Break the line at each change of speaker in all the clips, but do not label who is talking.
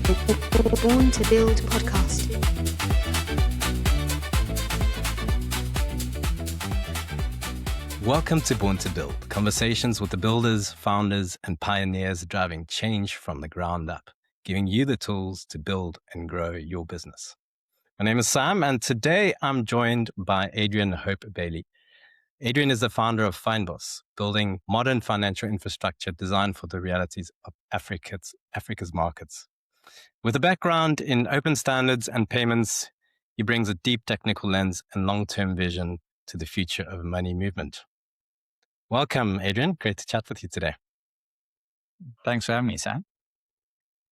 Born to Build podcast.
Welcome to Born to Build, conversations with the builders, founders, and pioneers driving change from the ground up, giving you the tools to build and grow your business. My name is Sam, and today I'm joined by Adrian Hope-Bailie. Adrian is the founder of Fynbos, building modern financial infrastructure designed for the realities of Africa's markets. With a background in open standards and payments, he brings a deep technical lens and long-term vision to the future of money movement. Welcome, Adrian. Great to chat with you today.
Thanks for having me, Sam.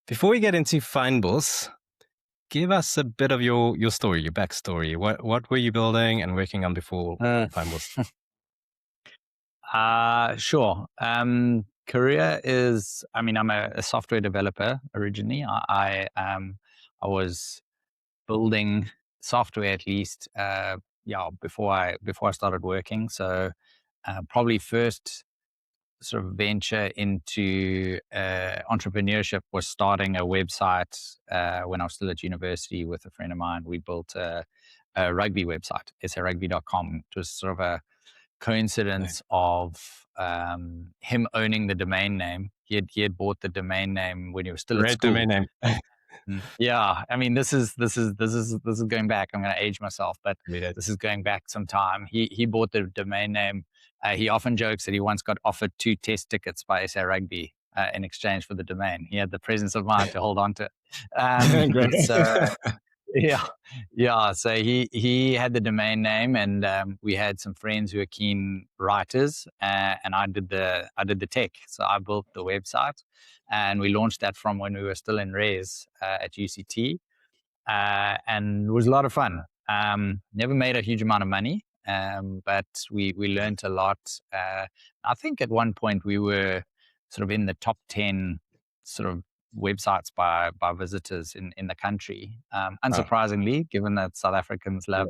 Before we get into Fynbos, give us a bit of your story, your backstory. What were you building and working on before Fynbos?
Sure. Career is, I'm a software developer originally. I was building software at least, before I started working. So probably first sort of venture into entrepreneurship was starting a website when I was still at university with a friend of mine. We built a rugby website, sarugby.com. It was sort of a coincidence of him owning the domain name. He had bought the domain name when he was still at school.
Domain name.
Yeah, this is going back. I'm going to age myself, but this is going back some time. He bought the domain name. He often jokes that he once got offered 2 test tickets by SA Rugby in exchange for the domain. He had the presence of mind to hold on to it. So, So he had the domain name, and we had some friends who were keen writers, and I did the tech. So I built the website, and we launched that from when we were still in res at UCT, and it was a lot of fun. Never made a huge amount of money, but we learned a lot. I think at one point we were sort of in the top 10 sort of websites by visitors in the country, unsurprisingly, given that South Africans love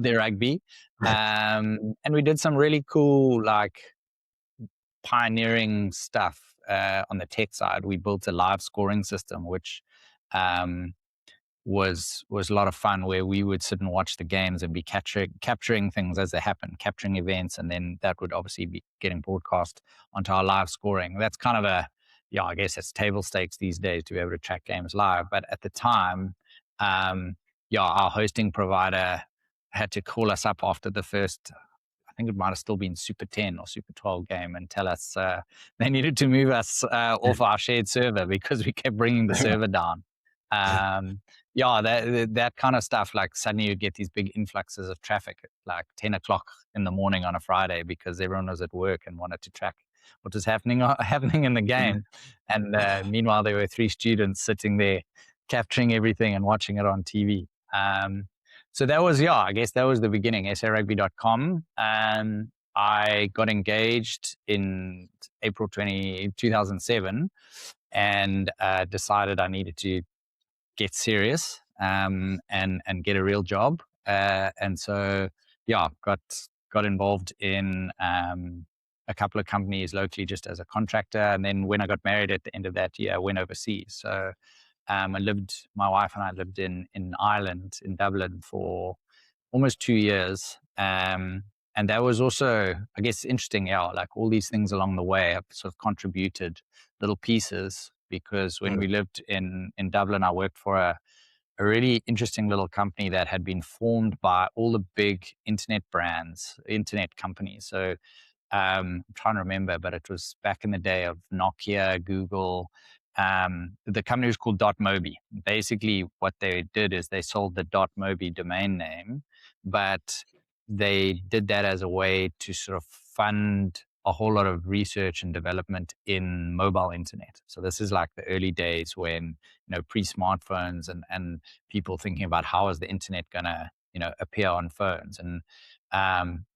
their rugby. And we did some really cool, like, pioneering stuff on the tech side. We built a live scoring system, which was a lot of fun, where we would sit and watch the games and be capturing things as they happen, capturing events, and then that would obviously be getting broadcast onto our live scoring. That's kind of I guess it's table stakes these days to be able to track games live. But at the time, our hosting provider had to call us up after the first, I think it might have still been Super 10 or Super 12 game, and tell us they needed to move us off our shared server because we kept bringing the server down. That kind of stuff. Like, suddenly you get these big influxes of traffic at like 10 o'clock in the morning on a Friday because everyone was at work and wanted to track what was happening in the game. And meanwhile, there were 3 students sitting there capturing everything and watching it on TV. So that was, I guess that was the beginning, sarugby.com. I got engaged in April 2007 and decided I needed to get serious and get a real job. And so, got involved in a couple of companies locally just as a contractor. And then when I got married at the end of that year, I went overseas. So my wife and I lived in Ireland, in Dublin, for almost 2 years. And that was also, I guess, interesting. Like, all these things along the way have sort of contributed little pieces, because when we lived in Dublin, I worked for a really interesting little company that had been formed by all the big internet companies. So I'm trying to remember, but it was back in the day of Nokia, Google. The company was called .mobi. Basically, what they did is they sold the .mobi domain name, but they did that as a way to sort of fund a whole lot of research and development in mobile internet. So this is like the early days when, pre-smartphones and people thinking about how is the internet going to, appear on phones. And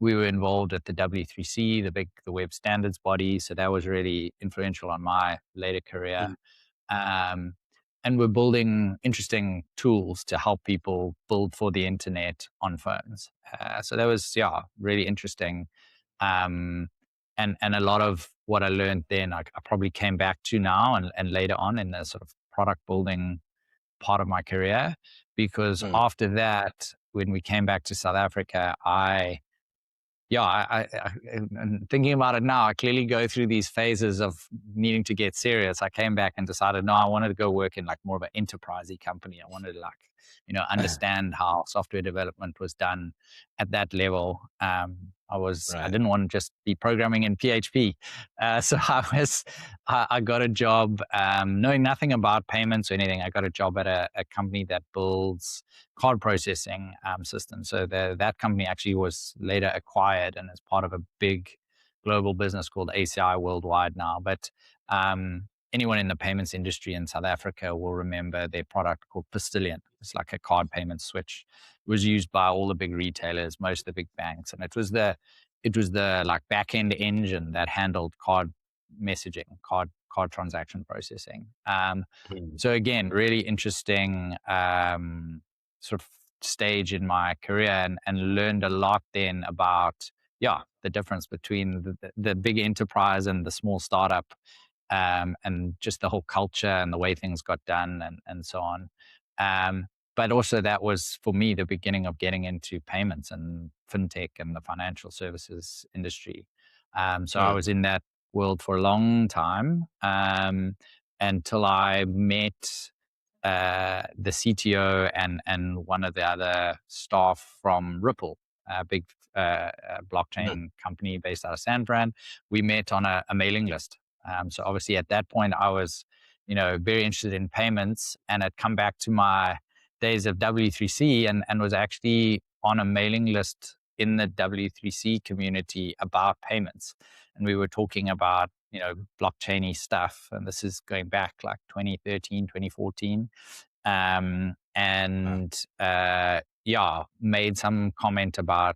we were involved at the W3C, the web standards body. So that was really influential on my later career. And we're building interesting tools to help people build for the internet on phones. So that was, really interesting. And a lot of what I learned then, I probably came back to now and later on in the sort of product building part of my career, because after that, when we came back to South Africa, and thinking about it now, I clearly go through these phases of needing to get serious. I came back and decided, no, I wanted to go work in like more of an enterprisey company. I wanted to understand how software development was done at that level. I didn't want to just be programming in PHP. So I got a job, knowing nothing about payments or anything. I got a job at a company that builds card processing systems. So that company actually was later acquired and is part of a big global business called ACI Worldwide now. But anyone in the payments industry in South Africa will remember their product called Postillion. It's like a card payment switch. It was used by all the big retailers, most of the big banks, and it was the like back end engine that handled card messaging, card transaction processing. So again, really interesting sort of stage in my career, and learned a lot then about the difference between the big enterprise and the small startup, and just the whole culture and the way things got done, and so on. But also that was, for me, the beginning of getting into payments and fintech and the financial services industry. So I was in that world for a long time, until I met the CTO and one of the other staff from Ripple, a big blockchain company based out of San Fran. We met on a mailing list. So obviously at that point I was, very interested in payments, and had come back to my days of W3C and was actually on a mailing list in the W3C community about payments. And we were talking about, blockchainy stuff. And this is going back like 2013, 2014. Made some comment about,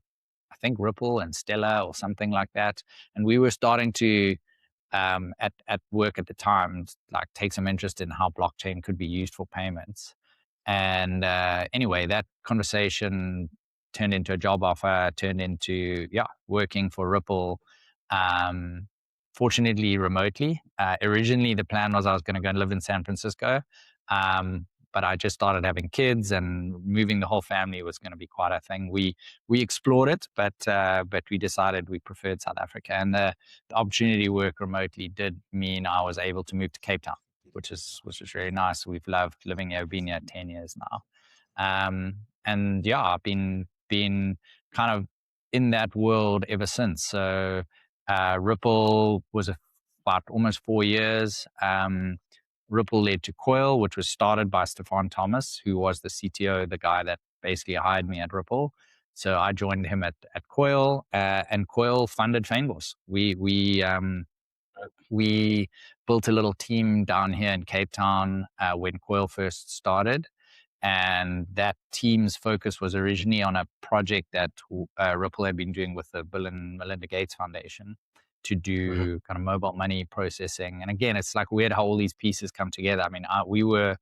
I think, Ripple and Stellar or something like that. And we were starting to, at work at the time, like take some interest in how blockchain could be used for payments. And anyway, that conversation turned into a job offer, turned into working for Ripple. Fortunately, remotely. Originally, the plan was I was going to go and live in San Francisco, but I just started having kids, and moving the whole family was going to be quite a thing. We explored it, but we decided we preferred South Africa, and the opportunity to work remotely did mean I was able to move to Cape Town, which is really nice. We've loved living here. I've been here 10 years now. I've been kind of in that world ever since. So Ripple was about almost 4 years. Ripple led to Coil, which was started by Stefan Thomas, who was the CTO, the guy that basically hired me at Ripple. So I joined him at Coil, and Coil funded Fynbos. We built a little team down here in Cape Town when Coil first started. And that team's focus was originally on a project that Ripple had been doing with the Bill and Melinda Gates Foundation to do kind of mobile money processing. And again, it's like weird how all these pieces come together. I mean, we were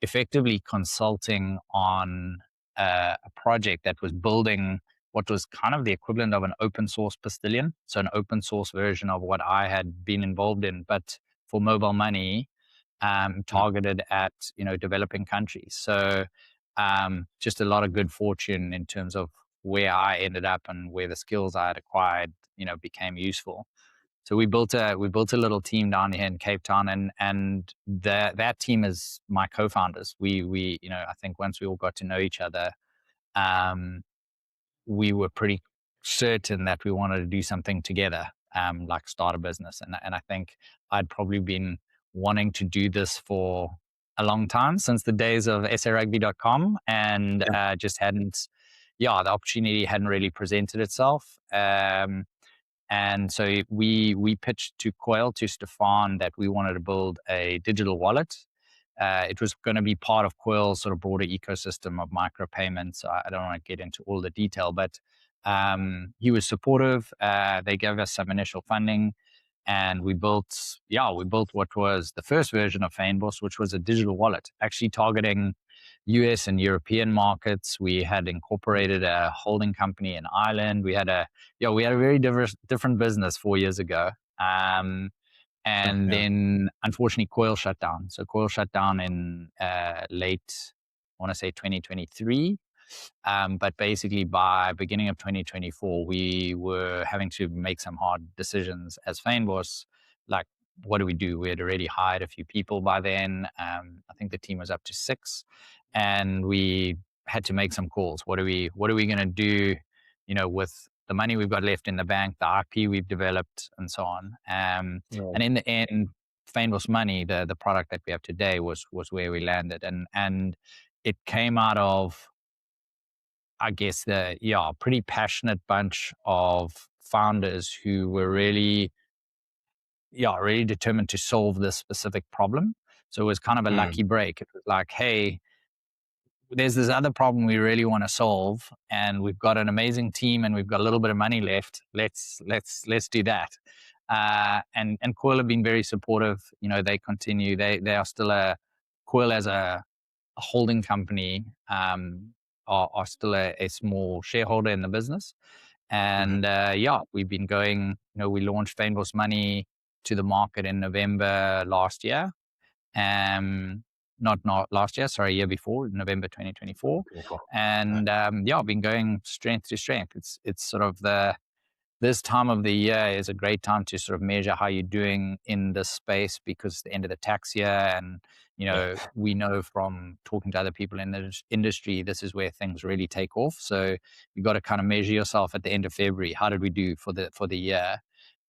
effectively consulting on a project that was building what was kind of the equivalent of an open source Postillion. So an open source version of what I had been involved in, but for mobile money, targeted at, developing countries. So just a lot of good fortune in terms of where I ended up and where the skills I had acquired, became useful. So we built a little team down here in Cape Town, and that team is my co-founders. We I think once we all got to know each other, we were pretty certain that we wanted to do something together, like start a business. And I think I'd probably been wanting to do this for a long time, since the days of sarugby.com, and just hadn't, the opportunity hadn't really presented itself. And so we pitched to Coil, to Stefan, that we wanted to build a digital wallet. It was going to be part of Coil's sort of broader ecosystem of micropayments. I don't want to get into all the detail, but he was supportive. They gave us some initial funding, and we built what was the first version of Fynbos, which was a digital wallet, actually targeting US and European markets. We had incorporated a holding company in Ireland. We had a very different business 4 years ago. And
Yeah.
then unfortunately Coil shut down. So Coil shut down in late, I want to say 2023. But basically by beginning of 2024, we were having to make some hard decisions as Fynbos. Like, what do we do? We had already hired a few people by then. I think the team was up to 6, and we had to make some calls. What are we going to do, with the money we've got left in the bank, the IP we've developed, and so on. And in the end, Fynbos Money, the product that we have today, was where we landed, and it came out of, I guess, pretty passionate bunch of founders who were really determined to solve this specific problem. So it was kind of a lucky break. It was like, hey, there's this other problem we really want to solve, and we've got an amazing team, and we've got a little bit of money left. Let's do that. And Coil have been very supportive. They continue. They are still Coil as a holding company, are still a small shareholder in the business. And we've been going, we launched Fynbos Money to the market in November last year. Not last year, sorry, year before, November 2024. And I've been going strength to strength. It's sort of this time of the year is a great time to sort of measure how you're doing in this space, because it's the end of the tax year, and we know from talking to other people in the industry, this is where things really take off. So you've got to kind of measure yourself at the end of February. How did we do for the year?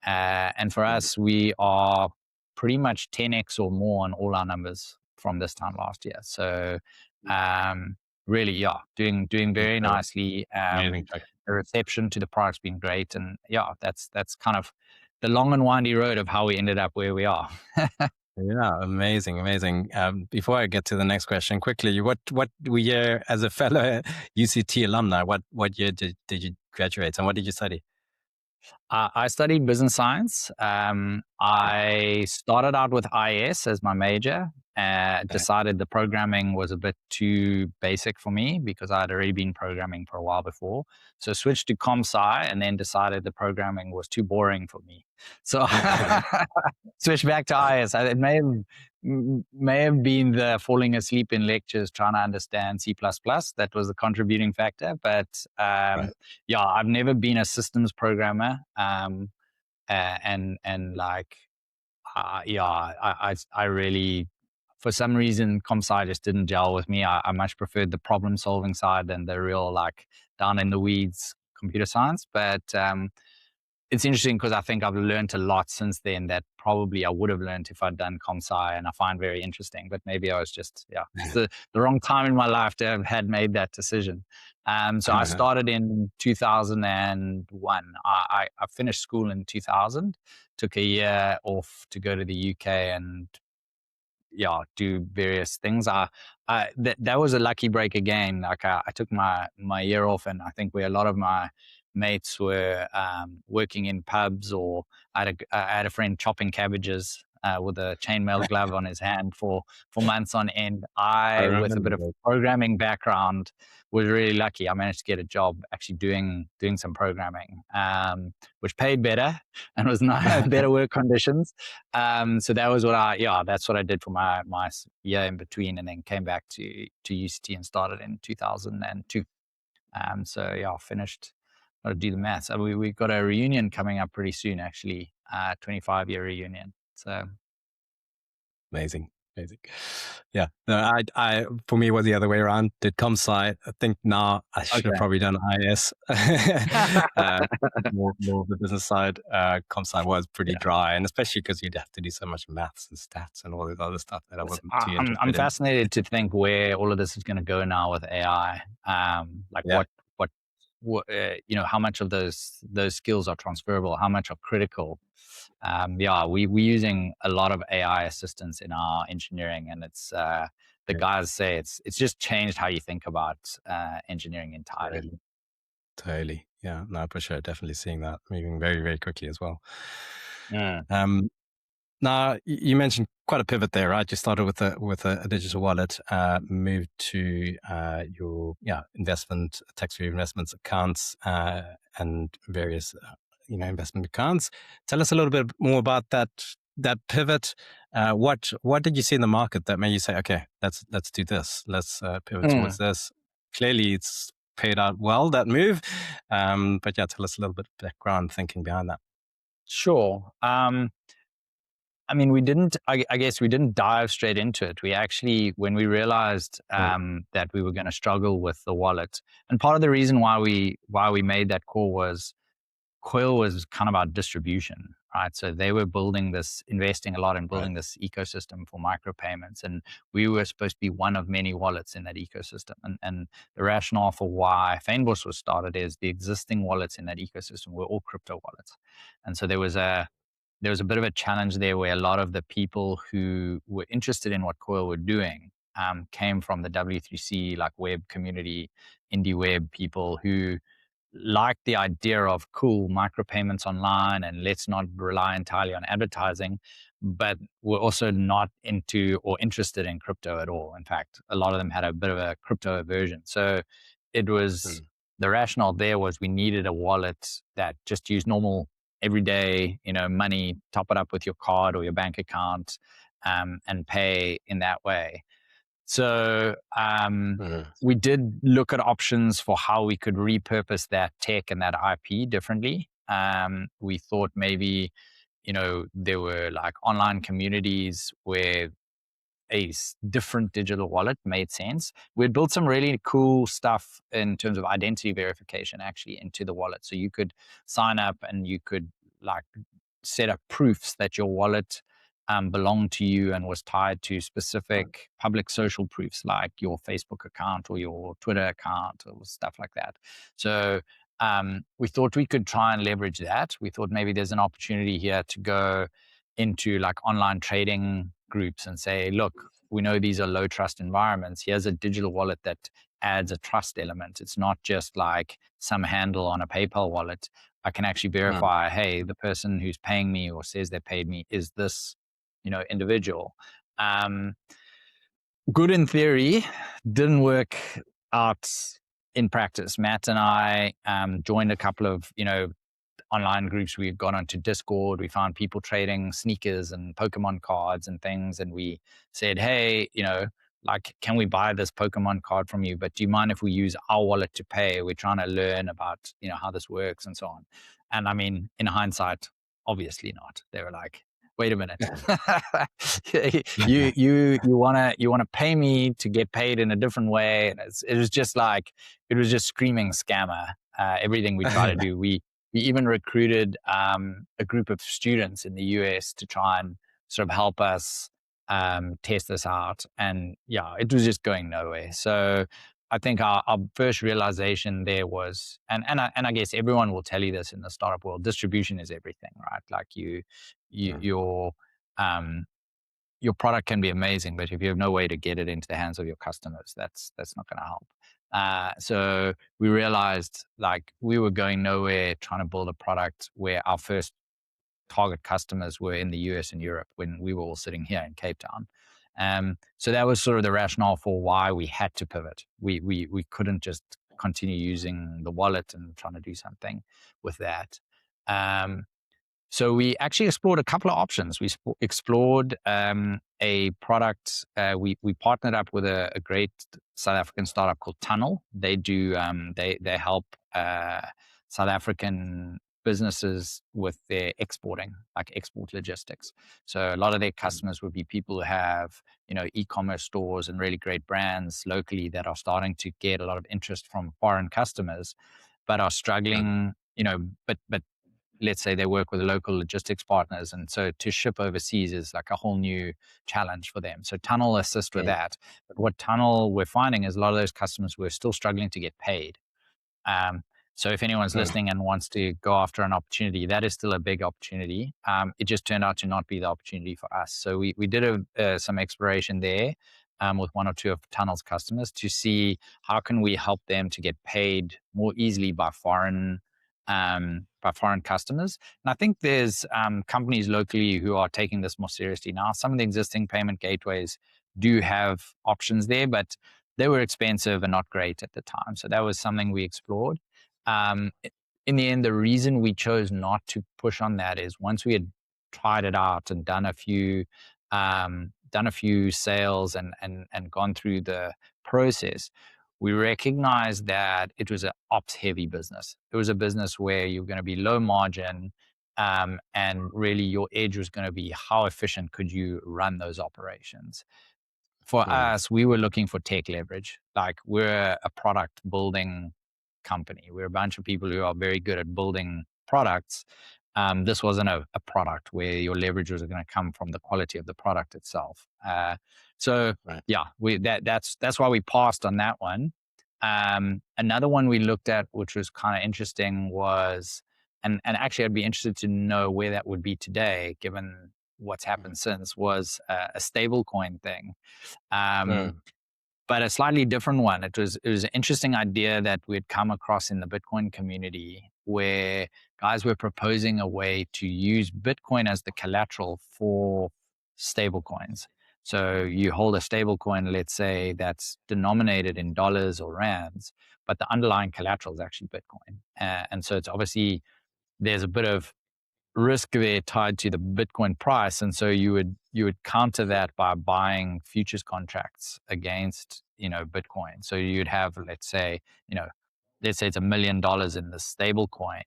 And for us, we are pretty much 10x or more on all our numbers from this time last year. So really, doing very nicely. The reception to the product's been great, and that's kind of the long and windy road of how we ended up where we are.
Yeah, amazing. Before I get to the next question, quickly, what year, as a fellow UCT alumni, what year did you graduate, and what did you study?
I studied business science. I started out with IS as my major. Decided the programming was a bit too basic for me because I had already been programming for a while before. So switched to comp-sci, and then decided the programming was too boring for me. So switched back to IS. It may have been the falling asleep in lectures trying to understand C++. That was the contributing factor. But I've never been a systems programmer. I really, for some reason, comp-sci just didn't gel with me. I much preferred the problem solving side than the real, like, down in the weeds computer science. But it's interesting because I think I've learned a lot since then that probably I would have learned if I'd done comp-sci, and I find very interesting. But maybe I was just, it's the wrong time in my life to have had made that decision. So I started in 2001. I finished school in 2000, took a year off to go to the UK and do various things. That was a lucky break again. Like I took my year off, and I think where a lot of my mates were working in pubs, or I had a friend chopping cabbages with a chainmail glove on his hand for months on end. I with a bit of a programming background, was really lucky. I managed to get a job actually doing some programming, which paid better and was better work conditions. So that was that's what I did for my year in between, and then came back to UCT and started in 2002. Finished. Got to do the maths. We've got a reunion coming up pretty soon, actually, 25-year reunion. So
amazing. Yeah, no, I for me, it was the other way around. Did comp-sci. I think now I should have probably done IS. more of the business side. Comp-sci was pretty dry, and especially because you'd have to do so much maths and stats and all this other stuff that I wasn't too interested in.
I'm fascinated to think where all of this is going to go now with AI. How much of those skills are transferable, how much are critical. We're using a lot of AI assistance in our engineering, and it's the guys say it's just changed how you think about engineering entirely.
Totally. Yeah, no, I appreciate definitely seeing that moving very, very quickly as well. Now, you mentioned quite a pivot there, right? You started with a digital wallet, moved to your investment, tax-free investments accounts, and various investment accounts. Tell us a little bit more about that that pivot, what did you see in the market that made you say, okay, let's do this, let's pivot towards this? Clearly, it's paid out well, that move. But yeah, tell us a little bit of background thinking behind that.
Sure. I mean, I guess we didn't dive straight into it. We actually, when we realized that we were going to struggle with the wallet, and part of the reason why we made that call was Coil was kind of about distribution, right? So they were investing a lot in building this ecosystem for micropayments. And we were supposed to be one of many wallets in that ecosystem. And the rationale for why Fynbos was started is the existing wallets in that ecosystem were all crypto wallets. And so there was a bit of a challenge there where a lot of the people who were interested in what Coil were doing came from the W3C, like web community, indie web people who liked the idea of cool micropayments online and let's not rely entirely on advertising, but were also not into or interested in crypto at all. In fact, a lot of them had a bit of a crypto aversion. So it was the rationale there was we needed a wallet that just used normal everyday, money, top it up with your card or your bank account, and pay in that way. So we did look at options for how we could repurpose that tech and that IP differently. We thought maybe, there were like online communities where a different digital wallet made sense. We'd built some really cool stuff in terms of identity verification actually into the wallet. So you could sign up and you could like set up proofs that your wallet belonged to you and was tied to specific public social proofs like your Facebook account or your Twitter account or stuff like that. So we thought we could try and leverage that. We thought maybe there's an opportunity here to go into like online trading groups and say, look, we know these are low trust environments. Here's a digital wallet that adds a trust element. It's not just like some handle on a PayPal wallet. I can actually verify, hey, the person who's paying me or says they paid me is this, individual. Good in theory, didn't work out in practice. Matt and I joined a couple of, online groups. We got onto Discord. We found people trading sneakers and Pokemon cards and things. And we said, hey, like, can we buy this Pokemon card from you? But do you mind if we use our wallet to pay? We're trying to learn about, how this works and so on. And I mean, in hindsight, obviously not. They were like, wait a minute. you wanna pay me to get paid in a different way. And it was just screaming scammer. Everything we try to do. We even recruited a group of students in the US to try and sort of help us test this out. And yeah, it was just going nowhere. So I think our first realization there was, and I guess everyone will tell you this in the startup world, distribution is everything, right? Like your product can be amazing, but if you have no way to get it into the hands of your customers, that's not going to help. So we realized like we were going nowhere trying to build a product where our first target customers were in the US and Europe when we were all sitting here in Cape Town. So that was sort of the rationale for why we had to pivot. We couldn't just continue using the wallet and trying to do something with that. So we actually explored a couple of options. We explored a product. We partnered up with a great South African startup called Tunnel. They do they help South African businesses with their exporting, like export logistics. So a lot of their customers would be people who have, e-commerce stores and really great brands locally that are starting to get a lot of interest from foreign customers, but are struggling, but let's say they work with local logistics partners. And so to ship overseas is like a whole new challenge for them. So Tunnel assists with that. But what Tunnel we're finding is a lot of those customers were still struggling to get paid. So if anyone's listening and wants to go after an opportunity, that is still a big opportunity. It just turned out to not be the opportunity for us. So we did some exploration there with one or two of Tunnel's customers to see how can we help them to get paid more easily by foreign customers. And I think there's companies locally who are taking this more seriously now. Some of the existing payment gateways do have options there, but they were expensive and not great at the time. So that was something we explored. In the end, the reason we chose not to push on that is once we had tried it out and done a few sales and gone through the process, we recognized that it was an ops heavy business. It was a business where you're going to be low margin, and really your edge was going to be how efficient could you run those operations. For us, we were looking for tech leverage. Like, we're a product building company. We're a bunch of people who are very good at building products. This wasn't a product where your leverage was going to come from the quality of the product itself. So
Right.
yeah, that's why we passed on that one. Another one we looked at, which was kind of interesting, was, and actually I'd be interested to know where that would be today, given what's happened since, was a stable coin thing. Um, but a slightly different one. It was an interesting idea that we'd come across in the Bitcoin community, where guys were proposing a way to use Bitcoin as the collateral for stable coins. So you hold a stable coin, let's say, that's denominated in dollars or rands, but the underlying collateral is actually Bitcoin. And so it's obviously, there's a bit of risk there tied to the Bitcoin price, and so you would counter that by buying futures contracts against Bitcoin. So you'd have, let's say it's $1 million in the stable coin.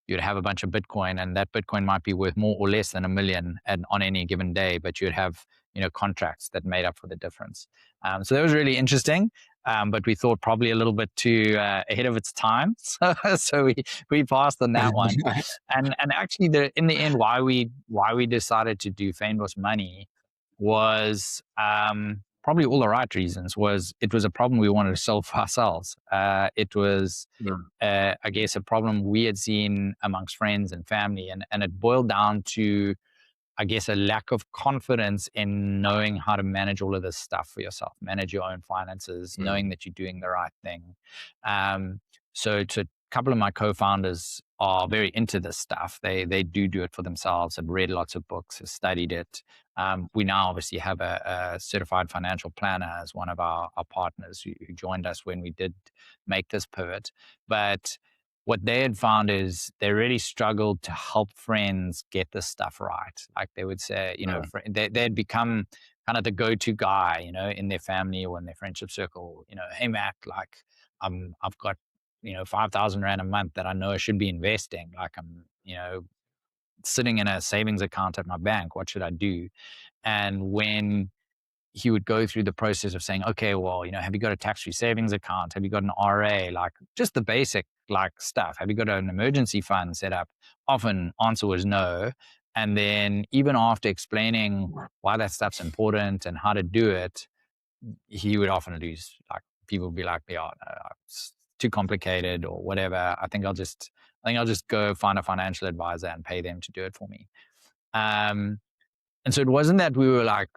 You'd have a bunch of Bitcoin, and that Bitcoin might be worth more or less than $1 million on any given day, but you'd have contracts that made up for the difference. So that was really interesting. But we thought probably a little bit too ahead of its time, so we passed on that one. And actually, in the end, why we decided to do Fynbos Money was probably all the right reasons. Was it was a problem we wanted to solve for ourselves. It was, I guess, a problem we had seen amongst friends and family, and it boiled down to, I guess, a lack of confidence in knowing how to manage all of this stuff for yourself, manage your own finances, knowing that you're doing the right thing. So a couple of my co-founders are very into this stuff. They do it for themselves, have read lots of books, have studied it. We now obviously have a certified financial planner as one of our partners who joined us when we did make this pivot. But what they had found is they really struggled to help friends get this stuff right. Like, they would say, they'd become kind of the go-to guy, in their family or in their friendship circle. Hey Matt, like, I've got 5,000 rand a month that I know I should be investing. Like, I'm sitting in a savings account at my bank. What should I do? And when he would go through the process of saying, okay, well, have you got a tax-free savings account? Have you got an RA? Like, just the basic stuff. Have you got an emergency fund set up? Often answer was no. And then even after explaining why that stuff's important and how to do it, he would often lose. Like, people would be like, yeah, no, it's too complicated or whatever. I think I'll just go find a financial advisor and pay them to do it for me. And so it wasn't that we were like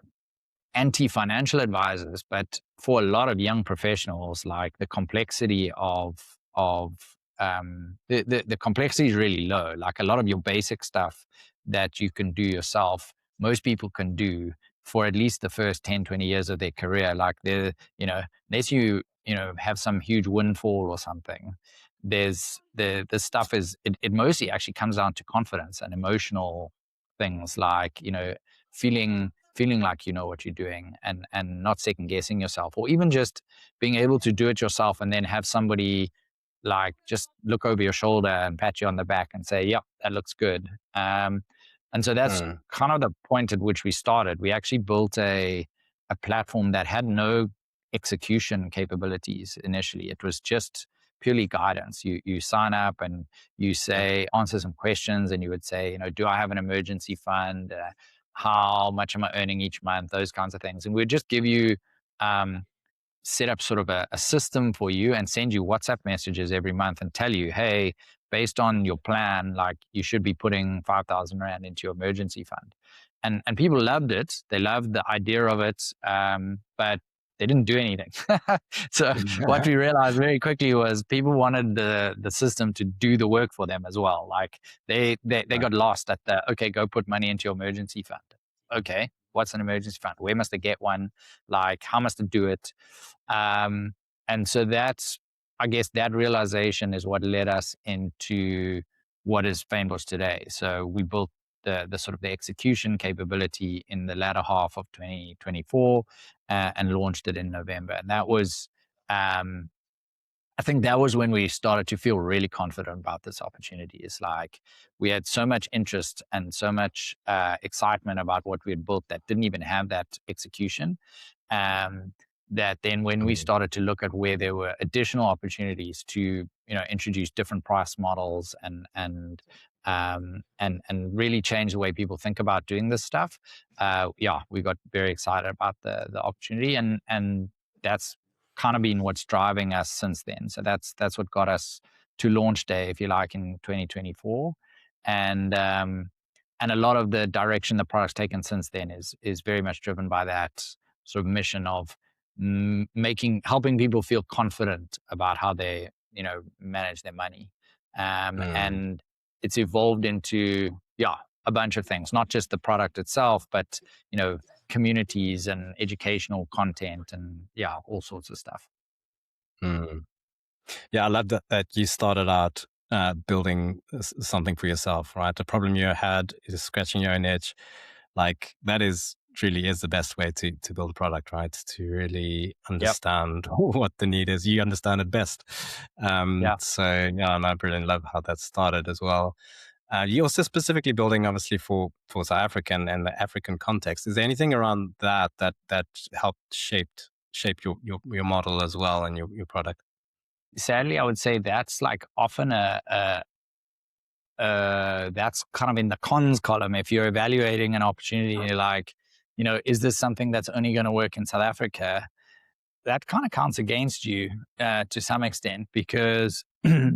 anti-financial advisors, but for a lot of young professionals, like, the complexity of the complexity is really low. Like, a lot of your basic stuff that you can do yourself, most people can do for at least the first 10, 20 years of their career. Like, unless you have some huge windfall or something, there's the stuff is, it mostly actually comes down to confidence and emotional things, like, feeling like you know what you're doing, and not second guessing yourself, or even just being able to do it yourself and then have somebody like just look over your shoulder and pat you on the back and say, yep, that looks good. And so that's kind of the point at which we started. We actually built a platform that had no execution capabilities initially. It was just purely guidance. You sign up and you say, answer some questions, and you would say, do I have an emergency fund? How much am I earning each month? Those kinds of things. And we'd just give you, set up sort of a system for you and send you WhatsApp messages every month and tell you, hey, based on your plan, like, you should be putting 5,000 rand into your emergency fund. And people loved it. They loved the idea of it, but they didn't do anything. So what we realized very quickly was people wanted the system to do the work for them as well. Like, they got lost at the, okay, go put money into your emergency fund. Okay, what's an emergency fund? Where must I get one? Like, how must I do it? And so that's, I guess, that realization is what led us into what is Fynbos today. So we built the sort of the execution capability in the latter half of 2024, and launched it in November. And that was, I think that was when we started to feel really confident about this opportunity. It's like we had so much interest and so much excitement about what we had built that didn't even have that execution. Um, that then when we
Mm.
started to look at where there were additional opportunities to, introduce different price models and really change the way people think about doing this stuff. Yeah, we got very excited about the opportunity, and that's kind of been what's driving us since then. So that's what got us to launch day, if you like, in 2024, and a lot of the direction the product's taken since then is very much driven by that sort of mission of helping people feel confident about how they manage their money,
Mm.
and it's evolved into a bunch of things, not just the product itself, but communities and educational content and all sorts of stuff.
Mm. Yeah, I love that you started out building something for yourself, right? The problem you had is scratching your own itch. Like that is really is the best way to build a product, right? To really
Yep.
understand what the need is. You understand it best.
Yeah.
So yeah, and I really love how that started as well. You're also specifically building, obviously, for South African and the African context. Is there anything around that helped shape your model as well and your product?
Sadly, I would say that's like often that's kind of in the cons column. If you're evaluating an opportunity, you're like, is this something that's only going to work in South Africa? That kind of counts against you to some extent, because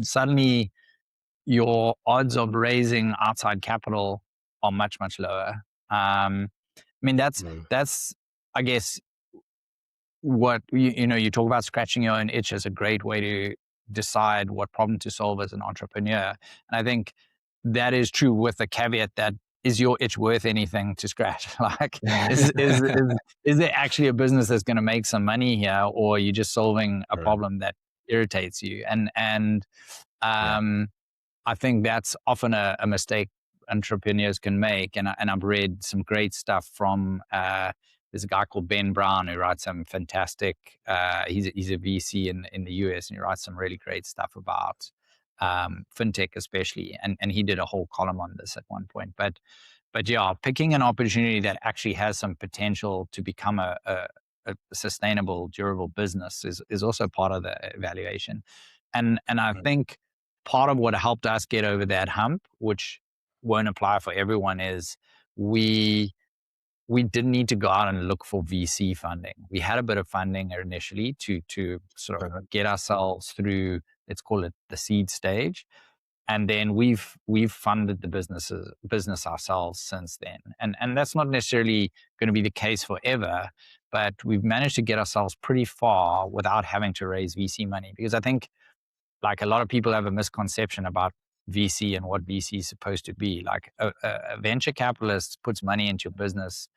suddenly your odds of raising outside capital are much, much lower. I mean,
Mm.
that's, I guess, what you talk about scratching your own itch as a great way to decide what problem to solve as an entrepreneur. And I think that is true with the caveat that, is your itch worth anything to scratch? Like, is there actually a business that's going to make some money here, or are you just solving a
Right.
problem that irritates you? And
Yeah.
um, I think that's often a mistake entrepreneurs can make. And I've read some great stuff from there's a guy called Ben Brown who writes some fantastic. He's a VC in the US, and he writes some really great stuff about fintech, especially. And he did a whole column on this at one point. But yeah, picking an opportunity that actually has some potential to become a sustainable, durable business is also part of the evaluation. And I
Mm.
think part of what helped us get over that hump, which won't apply for everyone, is we we didn't need to go out and look for VC funding. We had a bit of funding initially to sort of get ourselves through, let's call it the seed stage. And then we've funded the business ourselves since then. And that's not necessarily going to be the case forever, but we've managed to get ourselves pretty far without having to raise VC money. Because I think, like, a lot of people have a misconception about VC and what VC is supposed to be. Like, a venture capitalist puts money into your business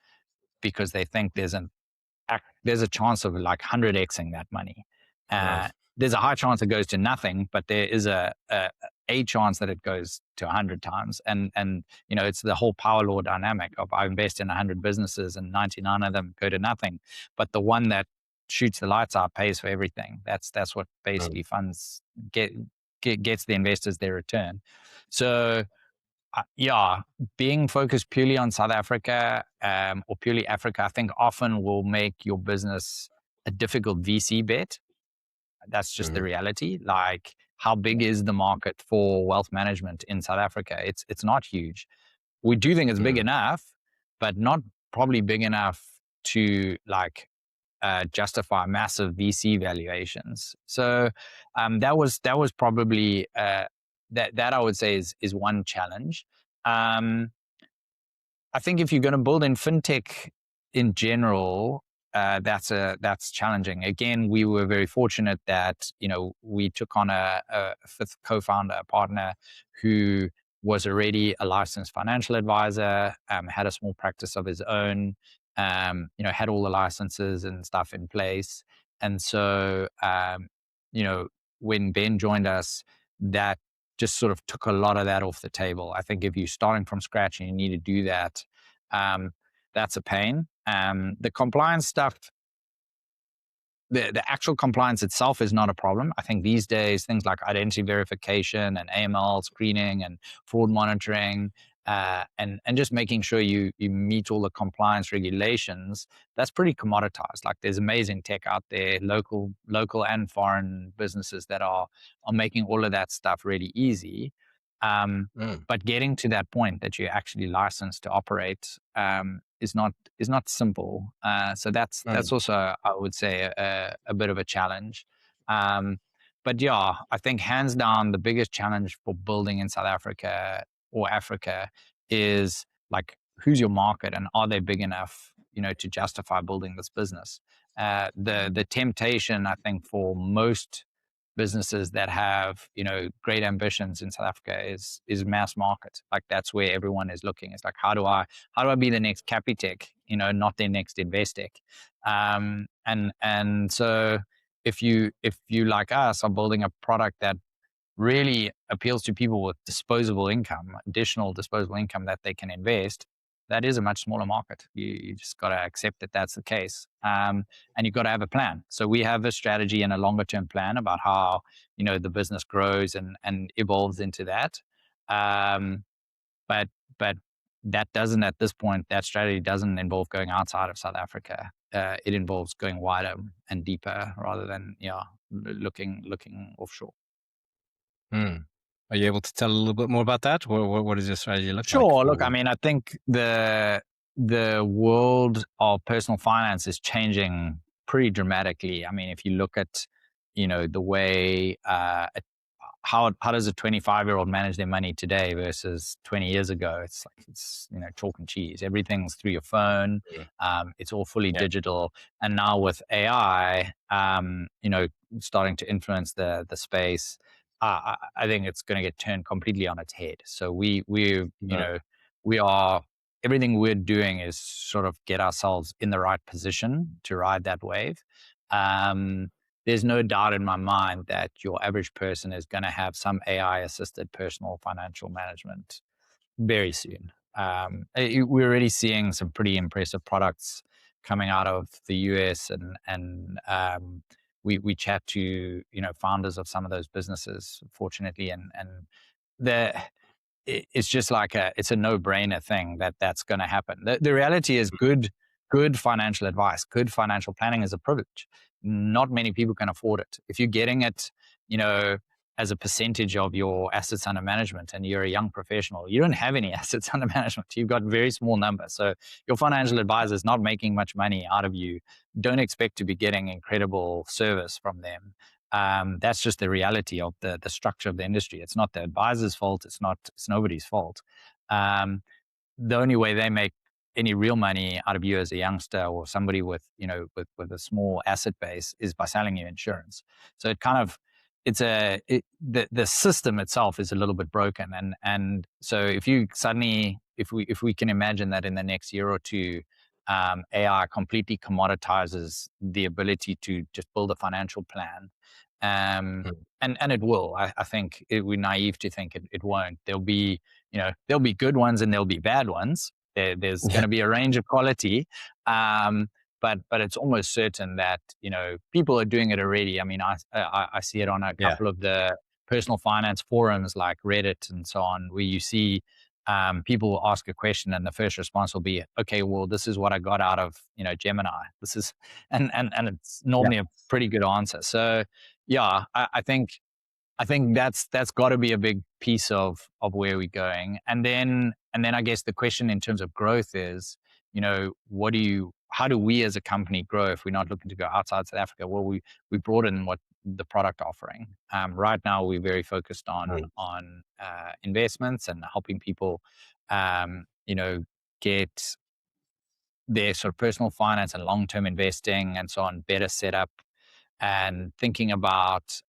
because they think there's a chance of like 100xing that money.
Right.
There's a high chance it goes to nothing, but there is a chance that it goes to 100 times. And it's the whole power law dynamic of, I invest in 100 businesses and 99 of them go to nothing, but the one that shoots the lights out pays for everything. That's what
Mm.
basically funds gets the investors their return. So yeah, being focused purely on South Africa, or purely Africa, I think often will make your business a difficult VC bet. That's just the
Mhm.
reality. Like, how big is the market for wealth management in South Africa? It's not huge. We do think it's big
Mm.
enough, but not probably big enough to like justify massive VC valuations. So that was probably that I would say is one challenge. Um, I think if you're going to build in fintech in general, that's challenging. Again, we were very fortunate that we took on a fifth co-founder, a partner who was already a licensed financial advisor, had a small practice of his own, had all the licenses and stuff in place. And so, you know, when Ben joined us, that just sort of took a lot of that off the table. I think if you're starting from scratch and you need to do that, that's a pain. The compliance stuff, the actual compliance itself is not a problem. I think these days things like identity verification and AML screening and fraud monitoring, and just making sure you meet all the compliance regulations, that's pretty commoditized. Like there's amazing tech out there, local and foreign businesses that are making all of that stuff really easy. But getting to that point that you're actually licensed to operate is not simple. So that's also, I would say, a bit of a challenge. But yeah, I think hands down the biggest challenge for building in South Africa or Africa is like, who's your market and are they big enough, to justify building this business? The temptation, I think, for most businesses that have great ambitions in South Africa is mass market. Like that's where everyone is looking. It's like, how do I be the next Capitec, not the next Investec? And so if you like us are building a product that really appeals to people with additional disposable income that they can invest, that is a much smaller market. You just got to accept that that's the case. And you've got to have a plan. So we have a strategy and a longer term plan about how, the business grows and evolves into that. But that doesn't, at this point, that strategy doesn't involve going outside of South Africa. It involves going wider and deeper rather than, looking offshore.
Are you able to tell a little bit more about that? What does your strategy look like?
Sure. Look, I mean, I think the world of personal finance is changing pretty dramatically. I mean, if you look at, the way how does a 25-year-old manage their money today versus 20 years ago? It's like chalk and cheese. Everything's through your phone. It's all fully digital. And now with AI, starting to influence the space, I think it's going to get turned completely on its head. So we are, everything we're doing is sort of get ourselves in the right position to ride that wave. There's no doubt in my mind that your average person is going to have some AI assisted personal financial management very soon. We're already seeing some pretty impressive products coming out of the US, and we chat to founders of some of those businesses, fortunately, and it's just like it's a no-brainer thing that's going to happen. The reality is good financial advice, good financial planning is a privilege. Not many people can afford it. If you're getting it, as a percentage of your assets under management and you're a young professional, you don't have any assets under management. You've got very small numbers. So your financial advisor is not making much money out of you. Don't expect to be getting incredible service from them. That's just the reality of the structure of the industry. It's not the advisor's fault. It's nobody's fault. The only way they make any real money out of you as a youngster or somebody with a small asset base is by selling you insurance. So it kind of, the system itself is a little bit broken. And so if we can imagine that in the next year or two, AI completely commoditizes the ability to just build a financial plan. And it will. I think we're naive to think it won't. There'll be good ones and there'll be bad ones. There's going to be a range of quality, but it's almost certain that people are doing it already. I mean, I see it on a couple of the personal finance forums like Reddit and so on, where you see people will ask a question and the first response will be, okay, well, this is what I got out of Gemini. This is and it's normally a pretty good answer. So yeah, I think that's got to be a big piece of where we're going. And then I guess the question in terms of growth is, how do we as a company grow if we're not looking to go outside South Africa? Well, we broaden what the product offering. Right now, we're very focused on investments and helping people, get their sort of personal finance and long-term investing and so on better set up, and thinking about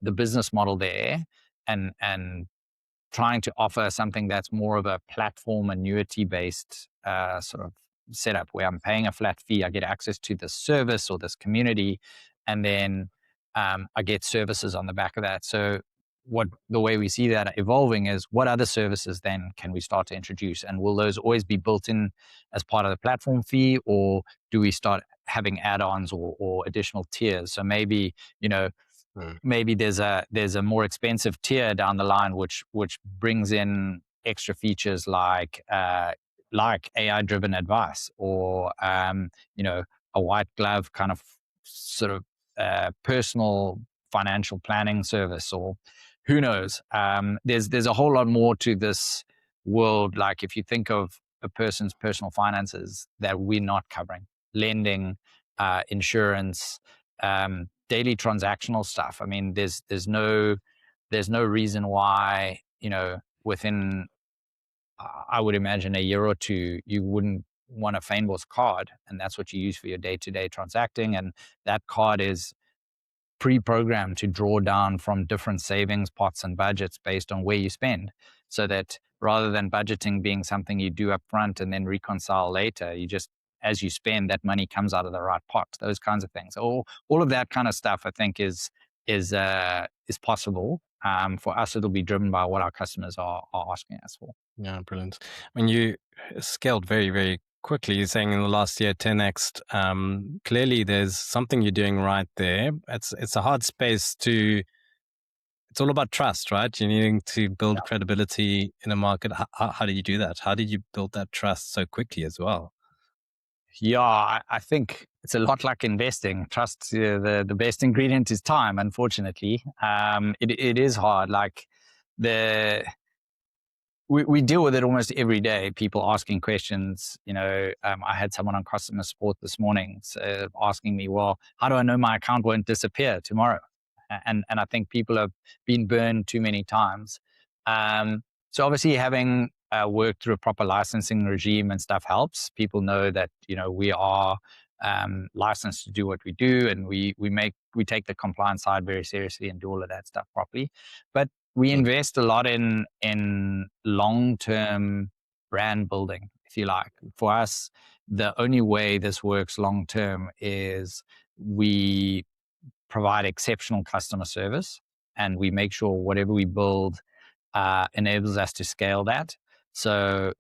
the business model there, and trying to offer something that's more of a platform annuity based sort of setup, where I'm paying a flat fee, I get access to this service or this community, and then I get services on the back of that. So what the way we see that evolving is, what other services then can we start to introduce, and will those always be built in as part of the platform fee, or do we start having add-ons or additional tiers? So maybe, maybe there's a more expensive tier down the line which brings in extra features like AI driven advice, or a white glove kind of sort of personal financial planning service, or who knows. There's a whole lot more to this world. Like, if you think of a person's personal finances that we're not covering: lending, insurance, daily transactional stuff. I mean, there's no reason why, within, I would imagine, a year or two, you wouldn't want a Fynbos card, and that's what you use for your day-to-day transacting. And that card is pre-programmed to draw down from different savings pots and budgets based on where you spend, so that rather than budgeting being something you do up front and then reconcile later, you just, as you spend, that money comes out of the right pot. Those kinds of things. All of that kind of stuff, I think, is possible. For us, it'll be driven by what our customers are asking us for.
Yeah, brilliant. When you scaled very, very quickly, you're saying in the last year, 10X'd, clearly there's something you're doing right there. It's a hard space to, it's all about trust, right? You're needing to build credibility in a market. How do you do that? How did you build that trust so quickly as well?
Yeah, I think it's a lot like investing. Trust, the best ingredient is time, unfortunately. It is hard. Like, we deal with it almost every day. People asking questions. I had someone on customer support this morning asking me, well, how do I know my account won't disappear tomorrow? And I think people have been burned too many times. So obviously, having worked through a proper licensing regime and stuff helps. People know that we are licensed to do what we do, and we take the compliance side very seriously and do all of that stuff properly. But we invest a lot in long-term brand building, if you like. For us, the only way this works long-term is we provide exceptional customer service, and we make sure whatever we build enables us to scale that. So,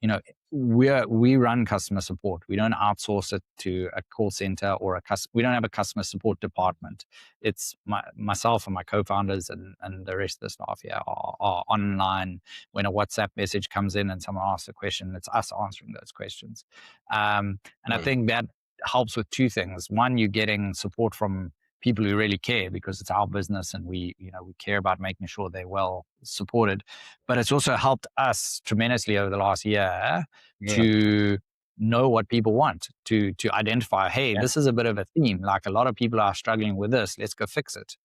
we run customer support. We don't outsource it to a call center or we don't have a customer support department. It's myself and my co-founders and the rest of the staff here are online. When a WhatsApp message comes in and someone asks a question, it's us answering those questions. And I think that helps with two things. One, you're getting support from people who really care, because it's our business and we care about making sure they're well supported. But it's also helped us tremendously over the last year to know what people want, to identify, hey, this is a bit of a theme. Like, a lot of people are struggling with this. Let's go fix it.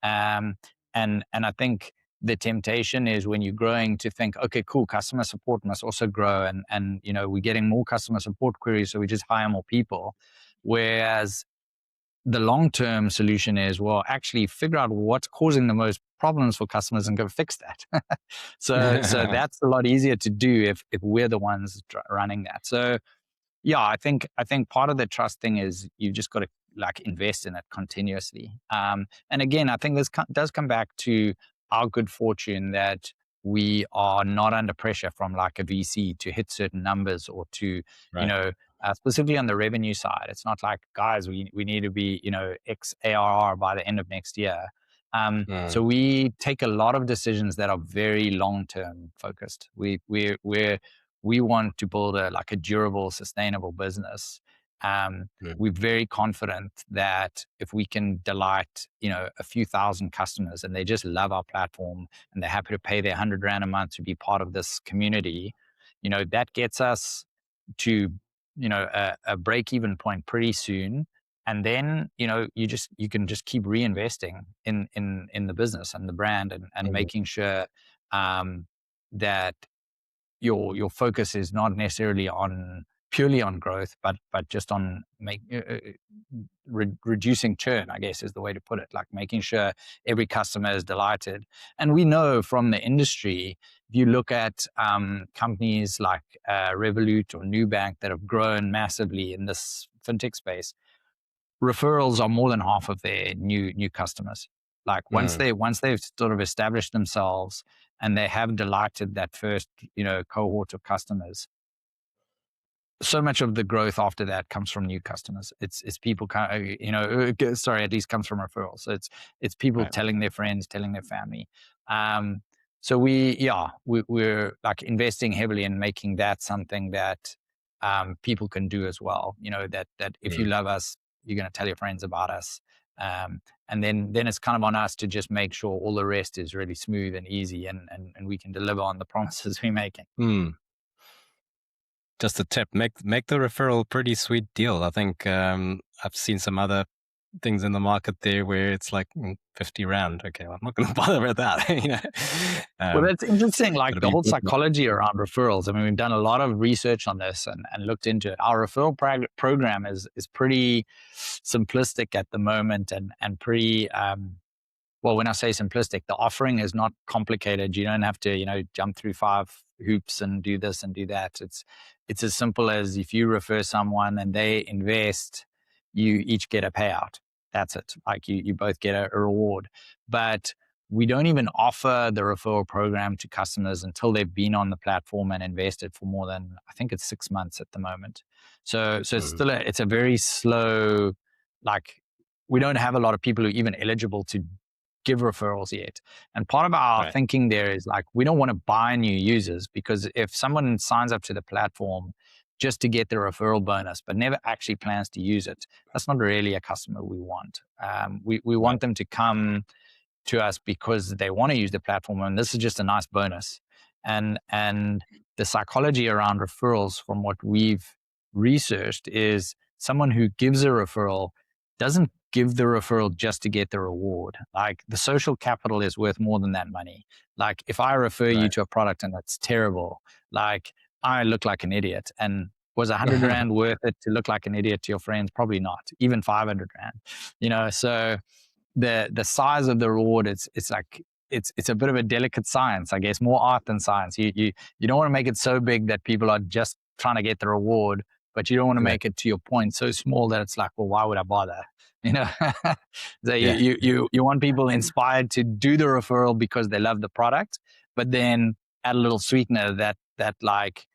And I think the temptation is, when you're growing, to think, okay, cool, customer support must also grow, and we're getting more customer support queries, so we just hire more people. Whereas the long-term solution is, well, actually figure out what's causing the most problems for customers and go fix that. So that's a lot easier to do if we're the ones running that. So yeah, I think part of the trust thing is you've just got to invest in it continuously. And again, I think this does come back to our good fortune that we are not under pressure from a VC to hit certain numbers, or to, specifically on the revenue side. It's not like, guys, we need to be, X ARR by the end of next year. So we take a lot of decisions that are very long-term focused. We want to build a durable, sustainable business. We're very confident that if we can delight, a few thousand customers, and they just love our platform and they're happy to pay their R100 a month to be part of this community, that gets us to, a break-even point pretty soon. And then, you can just keep reinvesting in the business and the brand, and making sure that your focus is not necessarily purely on growth, but just on reducing churn, I guess is the way to put it. Like, making sure every customer is delighted. And we know from the industry, if you look at companies like Revolut or Nubank that have grown massively in this fintech space, referrals are more than half of their new customers. Like once they've sort of established themselves and they have delighted that first, cohort of customers, so much of the growth after that comes from new customers. It's people sorry, at least comes from referrals. So it's people
Right.
telling their friends, telling their family. So we're like investing heavily in making that something that people can do as well. That if you love us, you're going to tell your friends about us. And then it's kind of on us to just make sure all the rest is really smooth and easy, and we can deliver on the promises we're making.
Just a tip: make the referral a pretty sweet deal. I think I've seen some other things in the market there where it's like 50 rand. Okay, well, I'm not going to bother with that.
Well, that's interesting. Like the whole
beautiful.
psychology around referrals. I mean, we've done a lot of research on this and looked into it. Our referral program is pretty simplistic at the moment and pretty, well, when I say simplistic, the offering is not complicated. You don't have to, jump through 5 hoops and do this and do that. It's as simple as if you refer someone and they invest, you each get a payout. That's it. Like you both get a reward. But we don't even offer the referral program to customers until they've been on the platform and invested for more than, I think it's 6 months at the moment. So it's still it's a very slow, like we don't have a lot of people who are even eligible to give referrals yet. And part of our thinking there is like, we don't want to buy new users, because if someone signs up to the platform just to get the referral bonus, but never actually plans to use it, that's not really a customer we want. We want them to come to us because they want to use the platform, and this is just a nice bonus. And the psychology around referrals, from what we've researched, is someone who gives a referral doesn't give the referral just to get the reward. Like the social capital is worth more than that money. Like if I refer you to a product and it's terrible, like I look like an idiot. And was 100 rand worth it to look like an idiot to your friends? Probably not. Even 500 rand. So the size of the reward, it's like it's a bit of a delicate science, I guess, more art than science. You don't want to make it so big that people are just trying to get the reward, but you don't want to make it, to your point, so small that it's like, well, why would I bother? So you want people inspired to do the referral because they love the product, but then add a little sweetener that like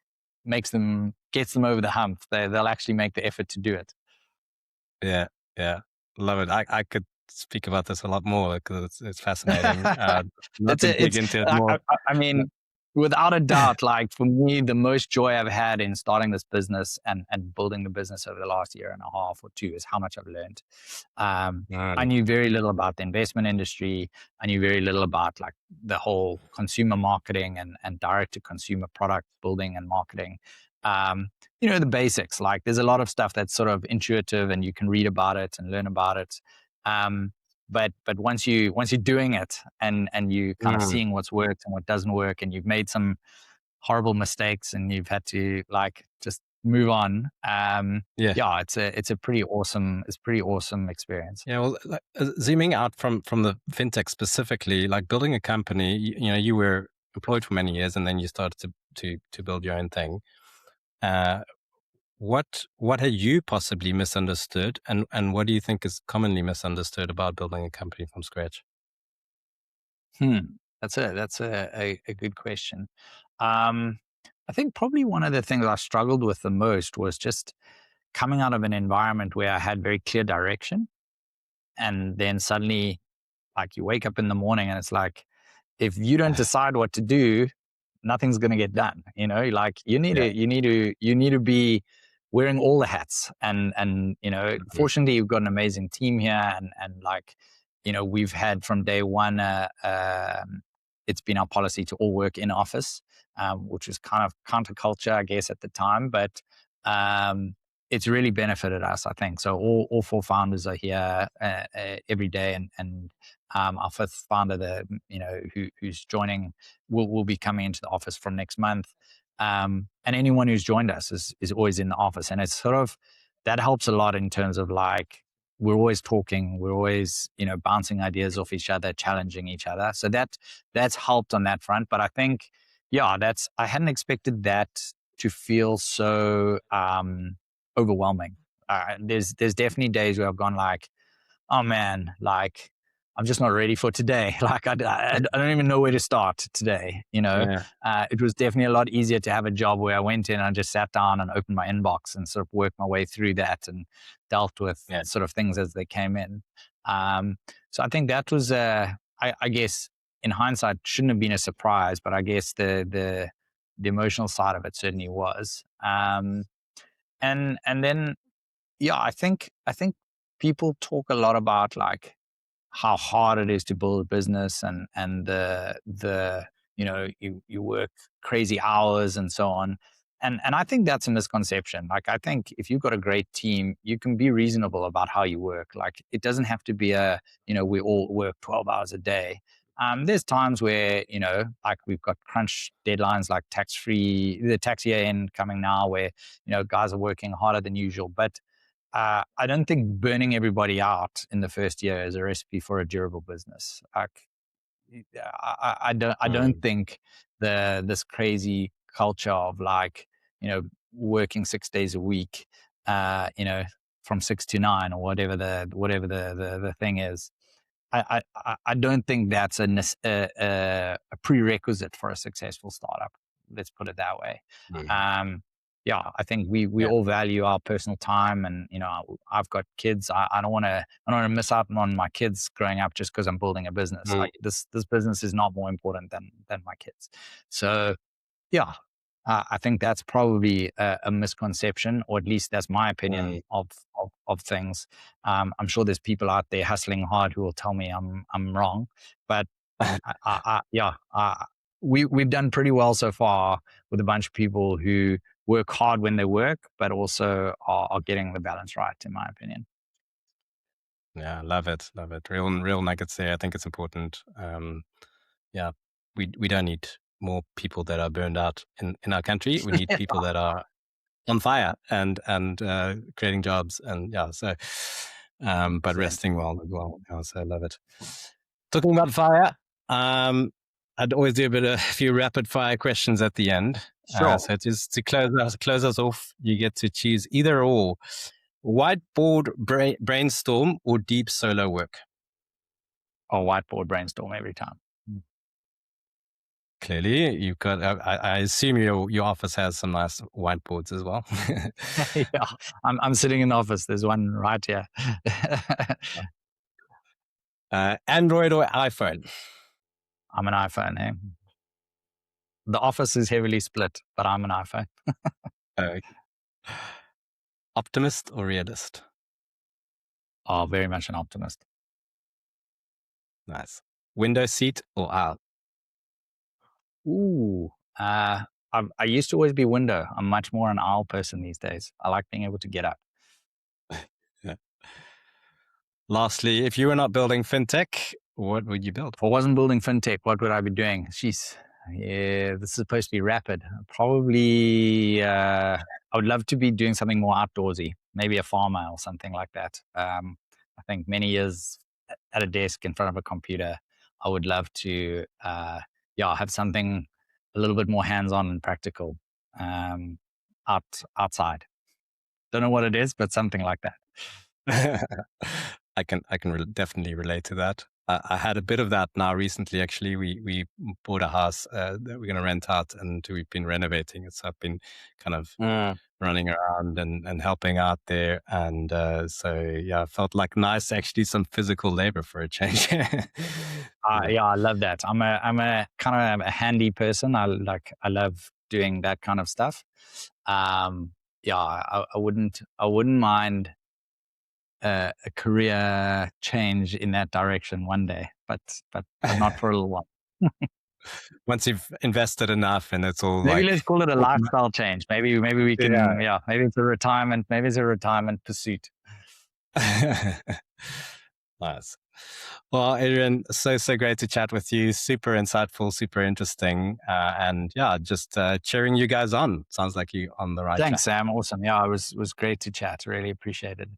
gets them over the hump. They'll actually make the effort to do it.
Yeah, love it. I could speak about this a lot more because it's fascinating. Not to dig into it more.
I mean, without a doubt, like for me, the most joy I've had in starting this business and building the business over the last year and a half or 2 is how much I've learned. I knew very little about the investment industry. I knew very little about like the whole consumer marketing and direct to consumer product building and marketing. The basics. Like there's a lot of stuff that's sort of intuitive and you can read about it and learn about it. But once you're doing it and you kind of seeing what's worked and what doesn't work, and you've made some horrible mistakes and you've had to like just move on. It's a pretty awesome experience.
Yeah, well, like, zooming out from the fintech specifically, like building a company, you were employed for many years and then you started to build your own thing. What had you possibly misunderstood, and what do you think is commonly misunderstood about building a company from scratch?
That's a good question. I think probably one of the things I struggled with the most was just coming out of an environment where I had very clear direction, and then suddenly, like you wake up in the morning and it's like, if you don't decide what to do, nothing's going to get done. Like you need to be wearing all the hats, and fortunately you've got an amazing team here, and like we've had from day one it's been our policy to all work in office, which was kind of counterculture, I guess, at the time, but it's really benefited us, I think. So all 4 founders are here every day, and our 5th founder, who's joining, will be coming into the office from next month. And anyone who's joined us is always in the office, and it's sort of that helps a lot in terms of like we're always talking, we're always bouncing ideas off each other, challenging each other. So that's helped on that front. But I think I hadn't expected that to feel so overwhelming. There's definitely days where I've gone like, oh man, like I'm just not ready for today. Like I don't even know where to start today. It was definitely a lot easier to have a job where I went in and I just sat down and opened my inbox and sort of worked my way through that and dealt with sort of things as they came in. So I think that was, I guess, in hindsight, shouldn't have been a surprise, but I guess the emotional side of it certainly was. And then, I think people talk a lot about like how hard it is to build a business and the you work crazy hours and so on. And I think that's a misconception. Like, I think if you've got a great team, you can be reasonable about how you work. Like, it doesn't have to be we all work 12 hours a day. There's times where, like we've got crunch deadlines like the tax year end coming now where, guys are working harder than usual. But I don't think burning everybody out in the first year is a recipe for a durable business. Like, I don't think this crazy culture of like, working 6 days a week, from 6 to 9 or whatever the thing is. I don't think that's a prerequisite for a successful startup. Let's put it that way. I think we all value our personal time, and I've got kids. I don't want to miss out on my kids growing up just because I'm building a business. Like this business is not more important than my kids. So I think that's probably a misconception, or at least that's my opinion of things. I'm sure there's people out there hustling hard who will tell me I'm wrong, but we've done pretty well so far with a bunch of people who work hard when they work, but also are getting the balance right, in my opinion.
Yeah, love it. Real nuggets there. I think it's important. We don't need more people that are burned out in our country. We need people that are on fire and creating jobs and but resting well as well. So I love it. Talking about fire, I'd always do a few rapid fire questions at the end.
Sure.
So just to close us off, you get to choose either or: whiteboard brainstorm or deep solo work.
Or whiteboard brainstorm every time.
Clearly, you've got. I assume your office has some nice whiteboards as well.
Yeah, I'm sitting in the office. There's one right here.
Android or iPhone?
I'm an iPhone. Hey? The office is heavily split, but I'm an iPhone.
Optimist or realist?
Oh, very much an optimist.
Nice. Window seat or aisle?
Ooh, I used to always be window. I'm much more an aisle person these days. I like being able to get up.
Yeah. Lastly, if you were not building fintech, what would you build?
If I wasn't building fintech, what would I be doing? Jeez, yeah, this is supposed to be rapid. Probably, I would love to be doing something more outdoorsy, maybe a farmer or something like that. I think many years at a desk in front of a computer, I would love to, have something a little bit more hands-on and practical outside. Don't know what it is, but something like that.
I can definitely relate to that. I had a bit of that now recently. Actually, we bought a house that we're going to rent out, and we've been renovating it. So I've been kind of running around and helping out there, and it felt like nice actually some physical labor for a change.
I love that. I'm a kind of a handy person. I love doing that kind of stuff. I wouldn't mind a career change in that direction one day, but not for a little while.
Once you've invested enough, and it's all
maybe let's call it a lifestyle change. Maybe we can. Maybe it's a retirement. Maybe it's a retirement pursuit.
Nice. Well, Adrian, so great to chat with you. Super insightful, super interesting, and just cheering you guys on. Sounds like you're on the right track.
Thanks, Sam. Awesome. Yeah, it was great to chat. Really appreciate it.